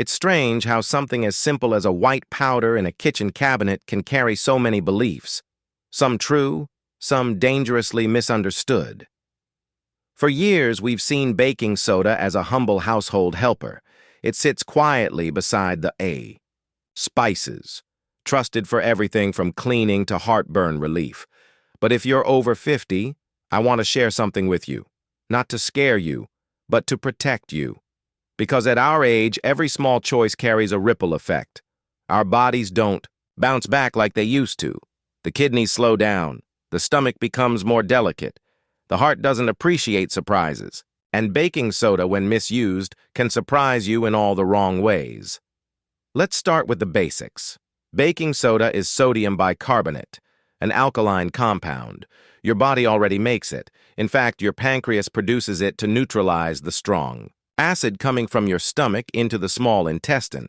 It's strange how something as simple as a white powder in a kitchen cabinet can carry so many beliefs, some true, some dangerously misunderstood. For years, we've seen baking soda as a humble household helper. It sits quietly beside the spices, trusted for everything from cleaning to heartburn relief. But if you're over 50, I want to share something with you, not to scare you, but to protect you. Because at our age, every small choice carries a ripple effect. Our bodies don't bounce back like they used to. The kidneys slow down. The stomach becomes more delicate. The heart doesn't appreciate surprises. And baking soda, when misused, can surprise you in all the wrong ways. Let's start with the basics. Baking soda is sodium bicarbonate, an alkaline compound. Your body already makes it. In fact, your pancreas produces it to neutralize the strong acid coming from your stomach into the small intestine.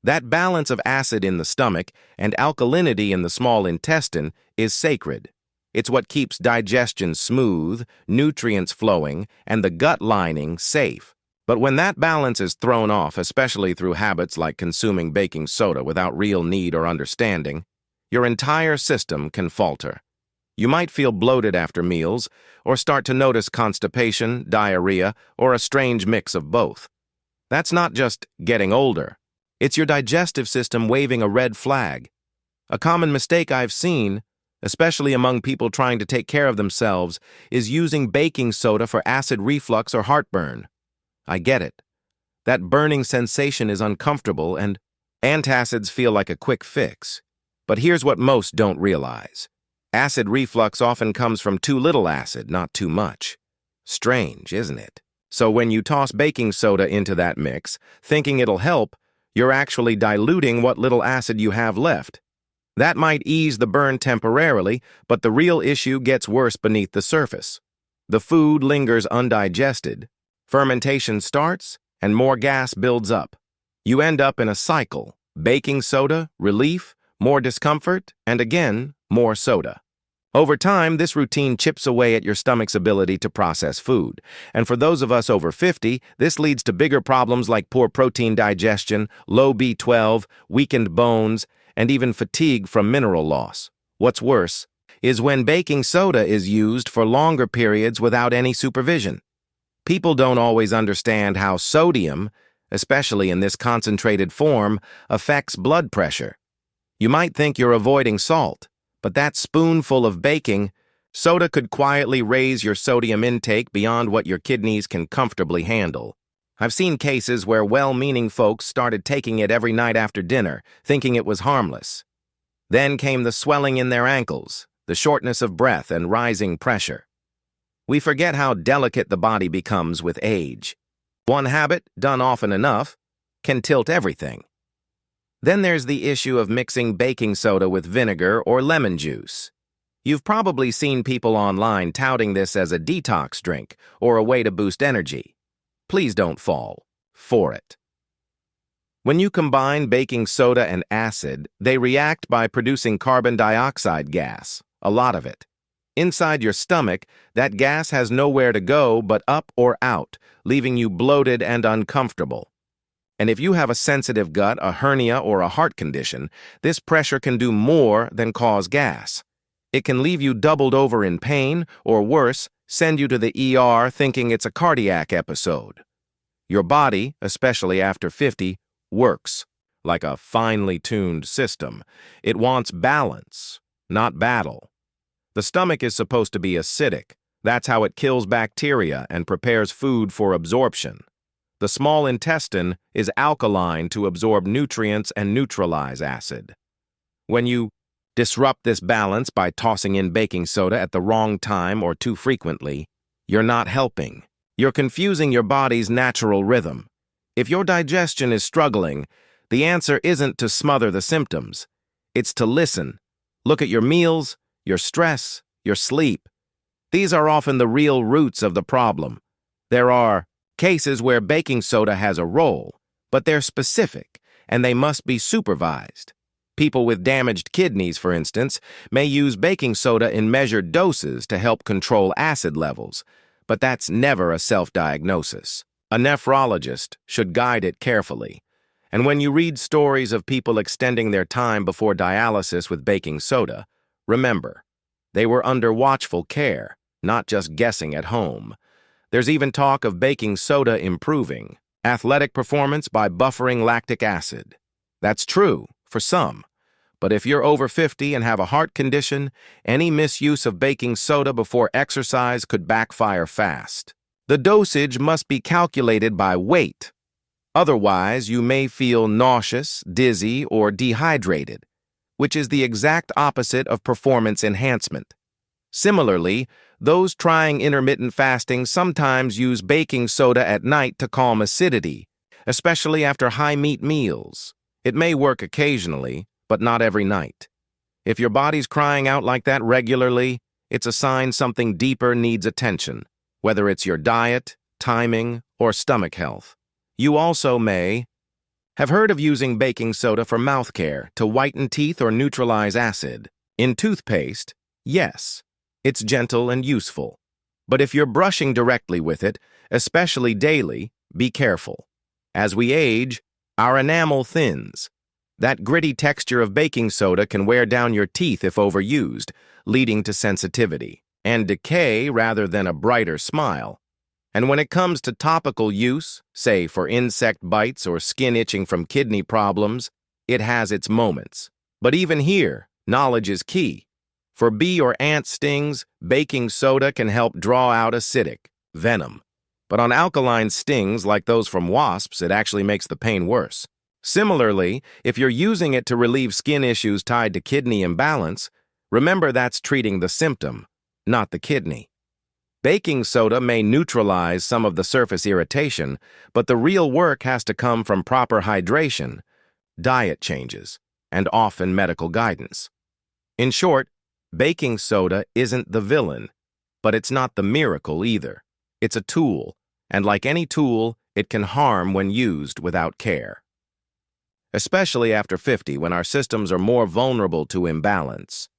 That balance of acid in the stomach and alkalinity in the small intestine is sacred. It's what keeps digestion smooth, nutrients flowing, and the gut lining safe. But when that balance is thrown off, especially through habits like consuming baking soda without real need or understanding, your entire system can falter. You might feel bloated after meals, or start to notice constipation, diarrhea, or a strange mix of both. That's not just getting older. It's your digestive system waving a red flag. A common mistake I've seen, especially among people trying to take care of themselves, is using baking soda for acid reflux or heartburn. I get it. That burning sensation is uncomfortable, and antacids feel like a quick fix. But here's what most don't realize. Acid reflux often comes from too little acid, not too much. Strange, isn't it? So when you toss baking soda into that mix, thinking it'll help, you're actually diluting what little acid you have left. That might ease the burn temporarily, but the real issue gets worse beneath the surface. The food lingers undigested, fermentation starts, and more gas builds up. You end up in a cycle: baking soda, relief, more discomfort, and again, more soda. Over time, this routine chips away at your stomach's ability to process food. And for those of us over 50, this leads to bigger problems like poor protein digestion, low B12, weakened bones, and even fatigue from mineral loss. What's worse is when baking soda is used for longer periods without any supervision. People don't always understand how sodium, especially in this concentrated form, affects blood pressure. You might think you're avoiding salt, but that spoonful of baking soda could quietly raise your sodium intake beyond what your kidneys can comfortably handle. I've seen cases where well-meaning folks started taking it every night after dinner, thinking it was harmless. Then came the swelling in their ankles, the shortness of breath, and rising pressure. We forget how delicate the body becomes with age. One habit, done often enough, can tilt everything. Then there's the issue of mixing baking soda with vinegar or lemon juice. You've probably seen people online touting this as a detox drink or a way to boost energy. Please don't fall for it. When you combine baking soda and acid, they react by producing carbon dioxide gas, a lot of it. Inside your stomach, that gas has nowhere to go but up or out, leaving you bloated and uncomfortable. And if you have a sensitive gut, a hernia, or a heart condition, this pressure can do more than cause gas. It can leave you doubled over in pain, or worse, send you to the ER thinking it's a cardiac episode. Your body, especially after 50, works like a finely tuned system. It wants balance, not battle. The stomach is supposed to be acidic. That's how it kills bacteria and prepares food for absorption. The small intestine is alkaline to absorb nutrients and neutralize acid. When you disrupt this balance by tossing in baking soda at the wrong time or too frequently, you're not helping. You're confusing your body's natural rhythm. If your digestion is struggling, the answer isn't to smother the symptoms. It's to listen. Look at your meals, your stress, your sleep. These are often the real roots of the problem. There are cases where baking soda has a role, but they're specific, and they must be supervised. People with damaged kidneys, for instance, may use baking soda in measured doses to help control acid levels, but that's never a self-diagnosis. A nephrologist should guide it carefully. And when you read stories of people extending their time before dialysis with baking soda, remember, they were under watchful care, not just guessing at home. There's even talk of baking soda improving athletic performance by buffering lactic acid. That's true for some, but if you're over 50 and have a heart condition, any misuse of baking soda before exercise could backfire fast. The dosage must be calculated by weight. Otherwise, you may feel nauseous, dizzy, or dehydrated, which is the exact opposite of performance enhancement. Similarly, those trying intermittent fasting sometimes use baking soda at night to calm acidity, especially after high-meat meals. It may work occasionally, but not every night. If your body's crying out like that regularly, it's a sign something deeper needs attention, whether it's your diet, timing, or stomach health. You also may have heard of using baking soda for mouth care to whiten teeth or neutralize acid. In toothpaste, yes, it's gentle and useful. But if you're brushing directly with it, especially daily, be careful. As we age, our enamel thins. That gritty texture of baking soda can wear down your teeth if overused, leading to sensitivity and decay rather than a brighter smile. And when it comes to topical use, say for insect bites or skin itching from kidney problems, it has its moments. But even here, knowledge is key. For bee or ant stings, baking soda can help draw out acidic venom. But on alkaline stings like those from wasps, it actually makes the pain worse. Similarly, if you're using it to relieve skin issues tied to kidney imbalance, remember that's treating the symptom, not the kidney. Baking soda may neutralize some of the surface irritation, but the real work has to come from proper hydration, diet changes, and often medical guidance. In short, baking soda isn't the villain, but it's not the miracle either. It's a tool, and like any tool, it can harm when used without care. Especially after 50, when our systems are more vulnerable to imbalance.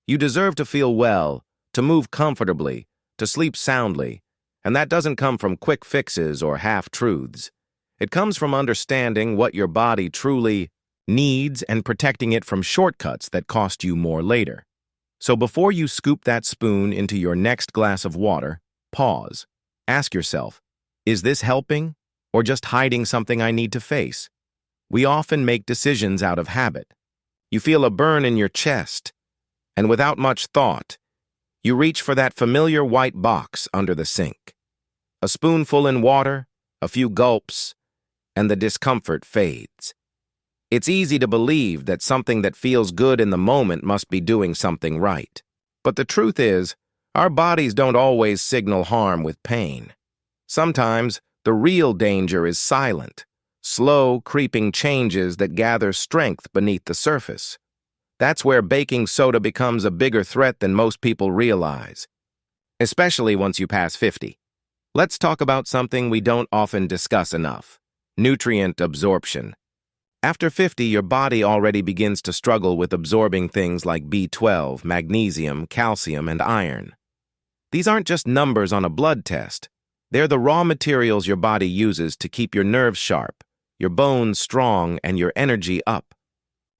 You deserve to feel well, to move comfortably, to sleep soundly, and that doesn't come from quick fixes or half-truths. It comes from understanding what your body truly needs and protecting it from shortcuts that cost you more later. So before you scoop that spoon into your next glass of water, pause. Ask yourself, is this helping or just hiding something I need to face? We often make decisions out of habit. You feel a burn in your chest, and without much thought, you reach for that familiar white box under the sink. A spoonful in water, a few gulps, and the discomfort fades. It's easy to believe that something that feels good in the moment must be doing something right. But the truth is, our bodies don't always signal harm with pain. Sometimes, the real danger is silent, slow, creeping changes that gather strength beneath the surface. That's where baking soda becomes a bigger threat than most people realize, especially once you pass 50. Let's talk about something we don't often discuss enough: nutrient absorption. After 50, your body already begins to struggle with absorbing things like B12, magnesium, calcium, and iron. These aren't just numbers on a blood test. They're the raw materials your body uses to keep your nerves sharp, your bones strong, and your energy up.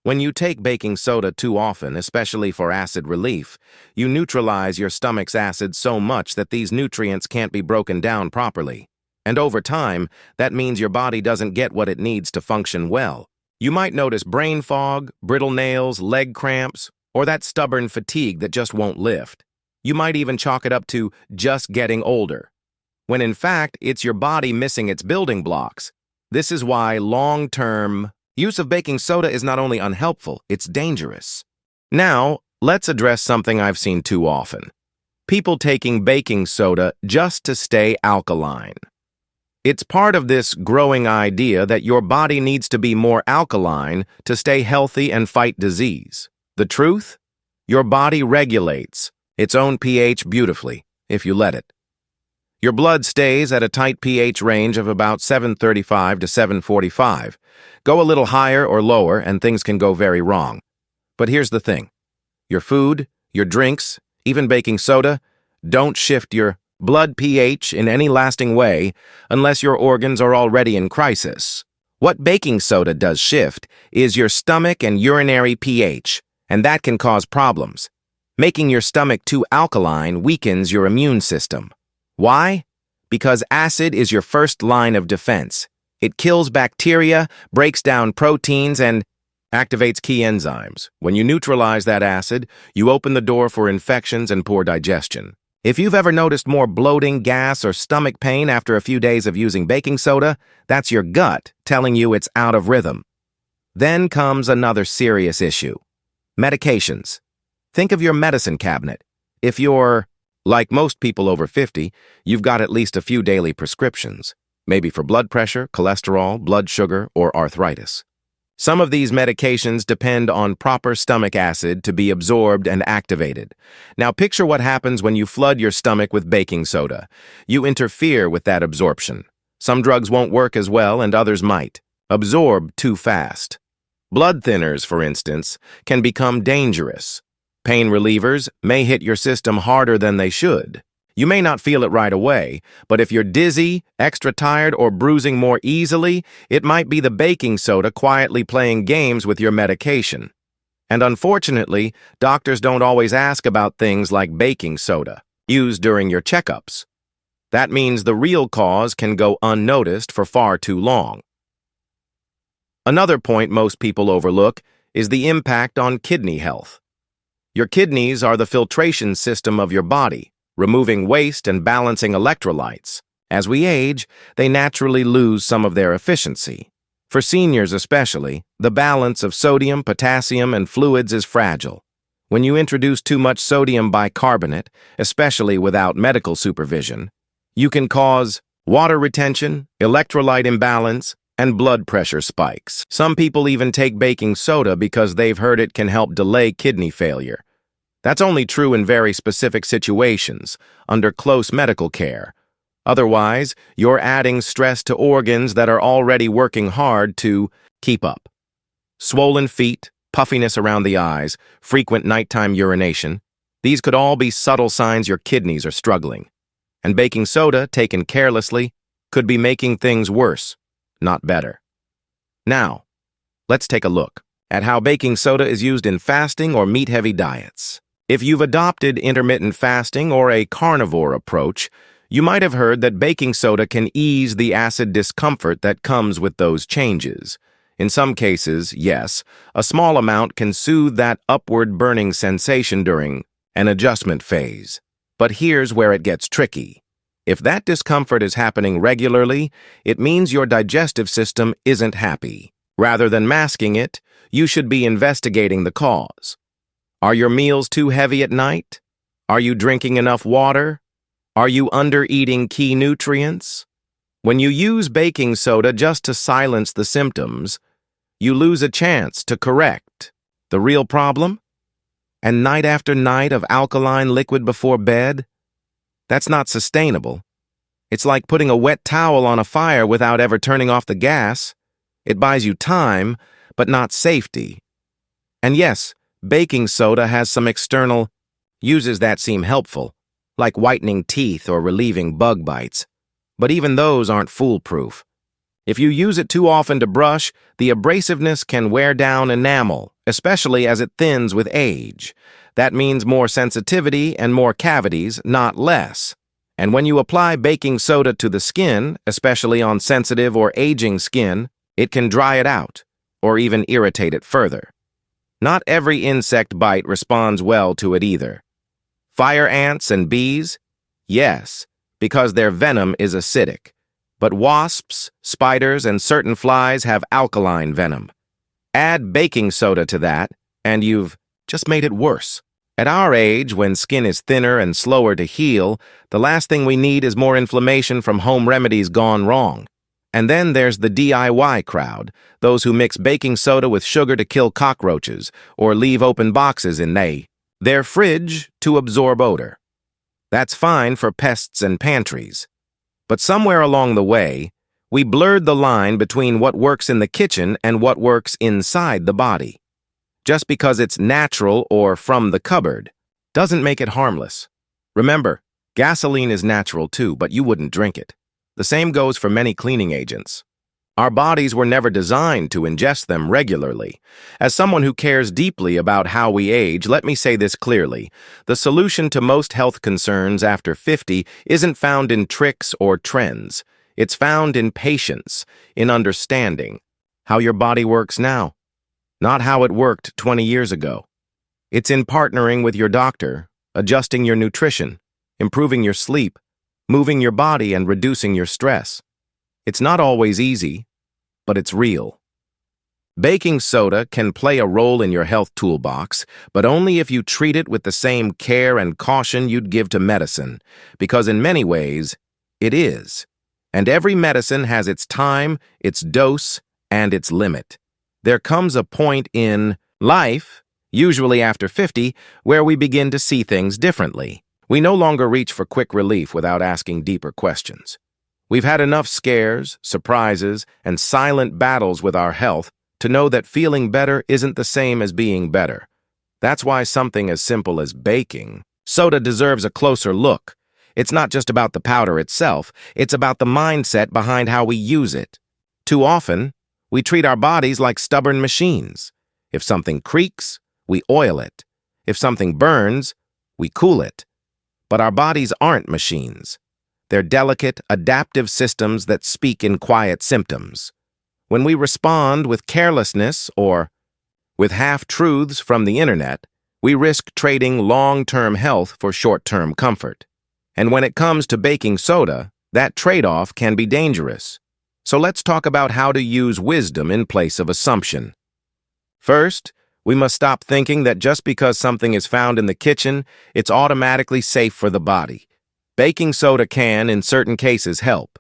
When you take baking soda too often, especially for acid relief, you neutralize your stomach's acid so much that these nutrients can't be broken down properly. And over time, that means your body doesn't get what it needs to function well. You might notice brain fog, brittle nails, leg cramps, or that stubborn fatigue that just won't lift. You might even chalk it up to just getting older, when in fact, it's your body missing its building blocks. This is why long-term use of baking soda is not only unhelpful, it's dangerous. Now, let's address something I've seen too often: people taking baking soda just to stay alkaline. It's part of this growing idea that your body needs to be more alkaline to stay healthy and fight disease. The truth? Your body regulates its own pH beautifully, if you let it. Your blood stays at a tight pH range of about 735 to 745. Go a little higher or lower and things can go very wrong. But here's the thing: your food, your drinks, even baking soda, don't shift your blood pH in any lasting way unless your organs are already in crisis. What baking soda does shift is your stomach and urinary pH, and that can cause problems. Making your stomach too alkaline weakens your immune system. Why? Because acid is your first line of defense. It kills bacteria, breaks down proteins, and activates key enzymes. When you neutralize that acid, you open the door for infections and poor digestion. If you've ever noticed more bloating, gas, or stomach pain after a few days of using baking soda, that's your gut telling you it's out of rhythm. Then comes another serious issue. Medications. Think of your medicine cabinet. If you're, like most people over 50, you've got at least a few daily prescriptions, maybe for blood pressure, cholesterol, blood sugar, or arthritis. Some of these medications depend on proper stomach acid to be absorbed and activated. Now picture what happens when you flood your stomach with baking soda. You interfere with that absorption. Some drugs won't work as well and others might. Absorb too fast. Blood thinners, for instance, can become dangerous. Pain relievers may hit your system harder than they should. You may not feel it right away, but if you're dizzy, extra tired, or bruising more easily, it might be the baking soda quietly playing games with your medication. And unfortunately, doctors don't always ask about things like baking soda, used during your checkups. That means the real cause can go unnoticed for far too long. Another point most people overlook is the impact on kidney health. Your kidneys are the filtration system of your body, removing waste and balancing electrolytes. As we age, they naturally lose some of their efficiency. For seniors especially, the balance of sodium, potassium, and fluids is fragile. When you introduce too much sodium bicarbonate, especially without medical supervision, you can cause water retention, electrolyte imbalance, and blood pressure spikes. Some people even take baking soda because they've heard it can help delay kidney failure. That's only true in very specific situations, under close medical care. Otherwise, you're adding stress to organs that are already working hard to keep up. Swollen feet, puffiness around the eyes, frequent nighttime urination, these could all be subtle signs your kidneys are struggling. And baking soda, taken carelessly, could be making things worse, not better. Now, let's take a look at how baking soda is used in fasting or meat-heavy diets. If you've adopted intermittent fasting or a carnivore approach, you might have heard that baking soda can ease the acid discomfort that comes with those changes. In some cases, yes, a small amount can soothe that upward burning sensation during an adjustment phase. But here's where it gets tricky. If that discomfort is happening regularly, it means your digestive system isn't happy. Rather than masking it, you should be investigating the cause. Are your meals too heavy at night? Are you drinking enough water? Are you under-eating key nutrients? When you use baking soda just to silence the symptoms, you lose a chance to correct the real problem. And night after night of alkaline liquid before bed? That's not sustainable. It's like putting a wet towel on a fire without ever turning off the gas. It buys you time, but not safety. And yes, baking soda has some external uses that seem helpful, like whitening teeth or relieving bug bites. But even those aren't foolproof. If you use it too often to brush, the abrasiveness can wear down enamel, especially as it thins with age. That means more sensitivity and more cavities, not less. And when you apply baking soda to the skin, especially on sensitive or aging skin, it can dry it out, or even irritate it further. Not every insect bite responds well to it either. Fire ants and bees? Yes, because their venom is acidic. But wasps, spiders, and certain flies have alkaline venom. Add baking soda to that, and you've just made it worse. At our age, when skin is thinner and slower to heal, the last thing we need is more inflammation from home remedies gone wrong. And then there's the DIY crowd, those who mix baking soda with sugar to kill cockroaches or leave open boxes in their fridge to absorb odor. That's fine for pests and pantries. But somewhere along the way, we blurred the line between what works in the kitchen and what works inside the body. Just because it's natural or from the cupboard doesn't make it harmless. Remember, gasoline is natural too, but you wouldn't drink it. The same goes for many cleaning agents. Our bodies were never designed to ingest them regularly. As someone who cares deeply about how we age, let me say this clearly. The solution to most health concerns after 50 isn't found in tricks or trends. It's found in patience, in understanding how your body works now, not how it worked 20 years ago. It's in partnering with your doctor, adjusting your nutrition, improving your sleep, moving your body, and reducing your stress. It's not always easy, but it's real. Baking soda can play a role in your health toolbox, but only if you treat it with the same care and caution you'd give to medicine, because in many ways, it is. And every medicine has its time, its dose, and its limit. There comes a point in life, usually after 50, where we begin to see things differently. We no longer reach for quick relief without asking deeper questions. We've had enough scares, surprises, and silent battles with our health to know that feeling better isn't the same as being better. That's why something as simple as baking soda deserves a closer look. It's not just about the powder itself, it's about the mindset behind how we use it. Too often, we treat our bodies like stubborn machines. If something creaks, we oil it. If something burns, we cool it. But our bodies aren't machines. They're delicate, adaptive systems that speak in quiet symptoms. When we respond with carelessness or with half-truths from the internet, we risk trading long-term health for short-term comfort. And when it comes to baking soda, that trade-off can be dangerous. So let's talk about how to use wisdom in place of assumption. First, we must stop thinking that just because something is found in the kitchen, it's automatically safe for the body. Baking soda can, in certain cases, help,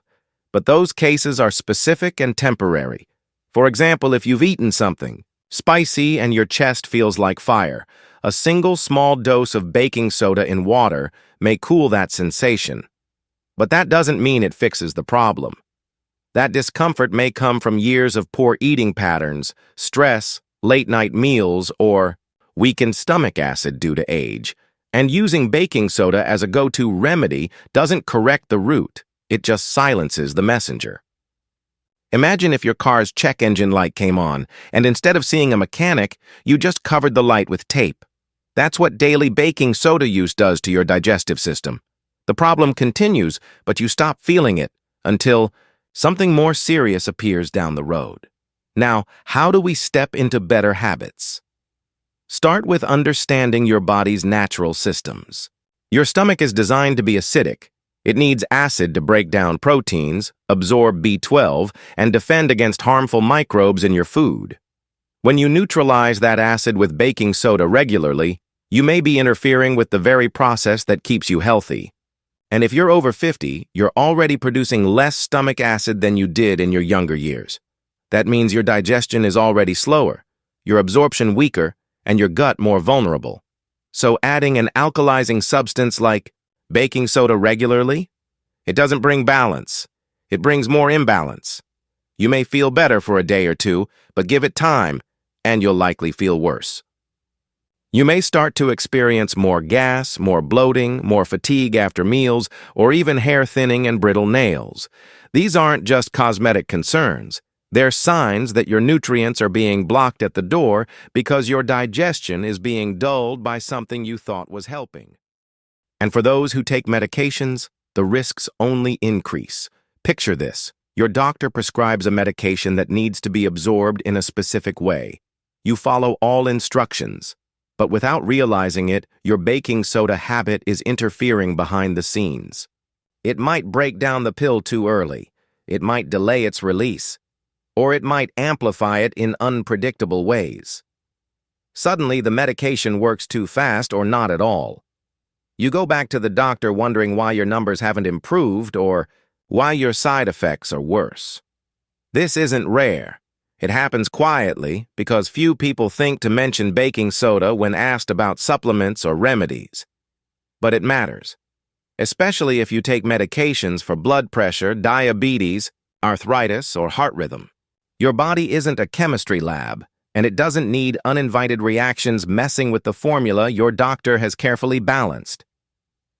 but those cases are specific and temporary. For example, if you've eaten something spicy and your chest feels like fire, a single small dose of baking soda in water may cool that sensation. But that doesn't mean it fixes the problem. That discomfort may come from years of poor eating patterns, stress, late-night meals, or weakened stomach acid due to age. And using baking soda as a go-to remedy doesn't correct the root, it just silences the messenger. Imagine if your car's check engine light came on, and instead of seeing a mechanic, you just covered the light with tape. That's what daily baking soda use does to your digestive system. The problem continues, but you stop feeling it until something more serious appears down the road. Now, how do we step into better habits? Start with understanding your body's natural systems. Your stomach is designed to be acidic. It needs acid to break down proteins, absorb B12, and defend against harmful microbes in your food. When you neutralize that acid with baking soda regularly, you may be interfering with the very process that keeps you healthy. And if you're over 50, you're already producing less stomach acid than you did in your younger years. That means your digestion is already slower, your absorption weaker, and your gut more vulnerable. So adding an alkalizing substance like baking soda regularly, it doesn't bring balance. It brings more imbalance. You may feel better for a day or two, but give it time, and you'll likely feel worse. You may start to experience more gas, more bloating, more fatigue after meals, or even hair thinning and brittle nails. These aren't just cosmetic concerns. They're signs that your nutrients are being blocked at the door because your digestion is being dulled by something you thought was helping. And for those who take medications, the risks only increase. Picture this. Your doctor prescribes a medication that needs to be absorbed in a specific way. You follow all instructions, but without realizing it, your baking soda habit is interfering behind the scenes. It might break down the pill too early. It might delay its release. Or it might amplify it in unpredictable ways. Suddenly, the medication works too fast or not at all. You go back to the doctor wondering why your numbers haven't improved or why your side effects are worse. This isn't rare. It happens quietly because few people think to mention baking soda when asked about supplements or remedies. But it matters, especially if you take medications for blood pressure, diabetes, arthritis, or heart rhythm. Your body isn't a chemistry lab, and it doesn't need uninvited reactions messing with the formula your doctor has carefully balanced.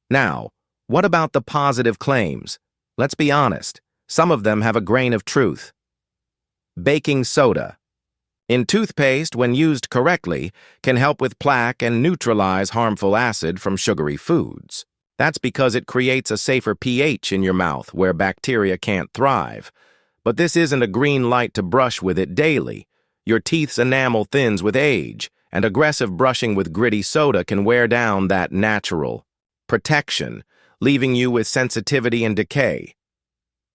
Now, what about the positive claims? Let's be honest, some of them have a grain of truth. Baking soda. In toothpaste, when used correctly, can help with plaque and neutralize harmful acid from sugary foods. That's because it creates a safer pH in your mouth where bacteria can't thrive. But this isn't a green light to brush with it daily. Your teeth's enamel thins with age, and aggressive brushing with gritty soda can wear down that natural protection, leaving you with sensitivity and decay.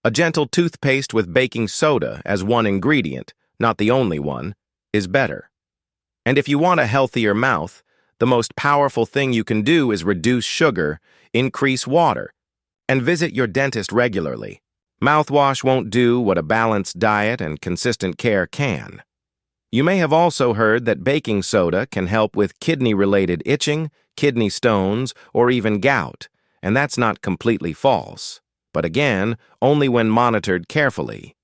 A gentle toothpaste with baking soda as one ingredient, not the only one, is better. And if you want a healthier mouth, the most powerful thing you can do is reduce sugar, increase water, and visit your dentist regularly. Mouthwash won't do what a balanced diet and consistent care can. You may have also heard that baking soda can help with kidney-related itching, kidney stones, or even gout, and that's not completely false. But again, only when monitored carefully.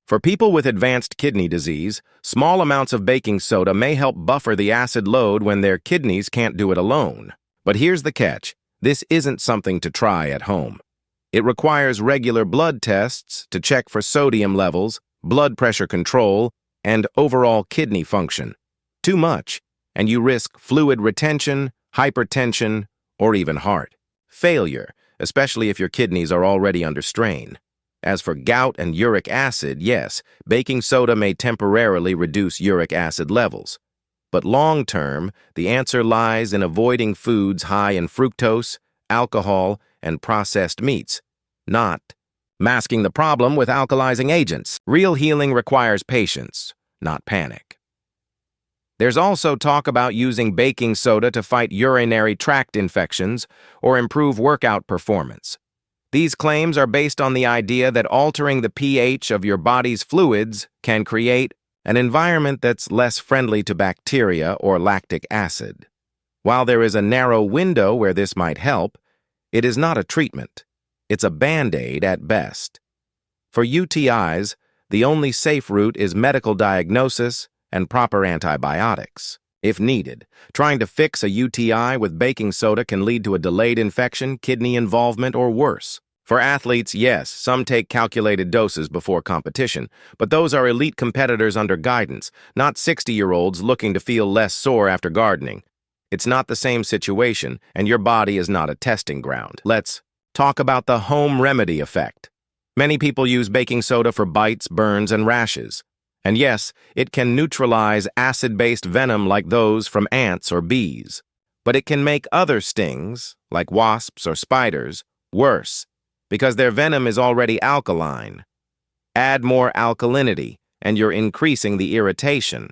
For people with advanced kidney disease, small amounts of baking soda may help buffer the acid load when their kidneys can't do it alone. But here's the catch. This isn't something to try at home. It requires regular blood tests to check for sodium levels, blood pressure control, and overall kidney function. Too much, and you risk fluid retention, hypertension, or even heart failure, especially if your kidneys are already under strain. As for gout and uric acid, yes, baking soda may temporarily reduce uric acid levels. But long-term, the answer lies in avoiding foods high in fructose, alcohol, and processed meats, not masking the problem with alkalizing agents. Real healing requires patience, not panic. There's also talk about using baking soda to fight urinary tract infections or improve workout performance. These claims are based on the idea that altering the pH of your body's fluids can create an environment that's less friendly to bacteria or lactic acid. While there is a narrow window where this might help, it is not a treatment. It's a band-aid at best. For UTIs, the only safe route is medical diagnosis and proper antibiotics, if needed. Trying to fix a UTI with baking soda can lead to a delayed infection, kidney involvement, or worse. For athletes, yes, some take calculated doses before competition, but those are elite competitors under guidance, not 60-year-olds looking to feel less sore after gardening. It's not the same situation, and your body is not a testing ground. Let's talk about the home remedy effect. Many people use baking soda for bites, burns, and rashes. And yes, it can neutralize acid-based venom like those from ants or bees. But it can make other stings, like wasps or spiders, worse, because their venom is already alkaline. Add more alkalinity, and you're increasing the irritation.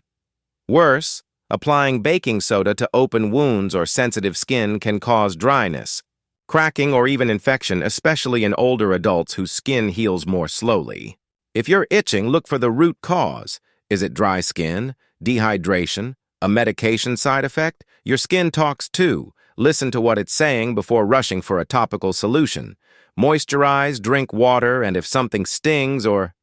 Worse, applying baking soda to open wounds or sensitive skin can cause dryness, cracking, or even infection, especially in older adults whose skin heals more slowly. If you're itching, look for the root cause. Is it dry skin, dehydration, a medication side effect? Your skin talks too. Listen to what it's saying before rushing for a topical solution. Moisturize, drink water, and if something stings or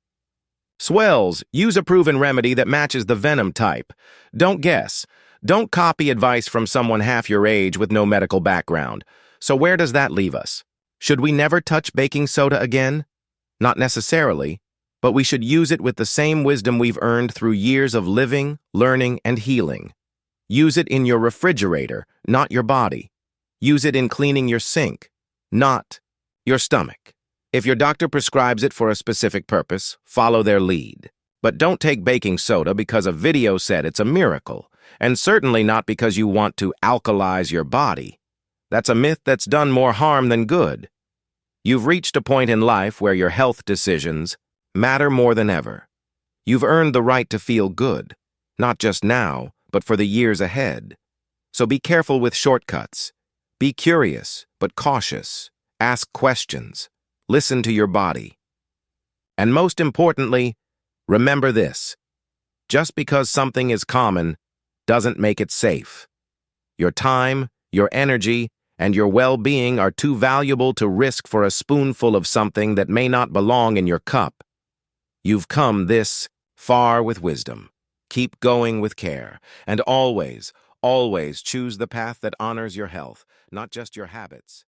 swells, use a proven remedy that matches the venom type. Don't guess. Don't copy advice from someone half your age with no medical background. So where does that leave us? Should we never touch baking soda again? Not necessarily. But we should use it with the same wisdom we've earned through years of living, learning, and healing. Use it in your refrigerator, not your body. Use it in cleaning your sink, not your stomach. If your doctor prescribes it for a specific purpose, follow their lead. But don't take baking soda because a video said it's a miracle, and certainly not because you want to alkalize your body. That's a myth that's done more harm than good. You've reached a point in life where your health decisions matter more than ever. You've earned the right to feel good, not just now, but for the years ahead. So be careful with shortcuts. Be curious, but cautious. Ask questions. Listen to your body. And most importantly, remember this. Just because something is common doesn't make it safe. Your time, your energy, and your well-being are too valuable to risk for a spoonful of something that may not belong in your cup. You've come this far with wisdom. Keep going with care, and always, always choose the path that honors your health, not just your habits.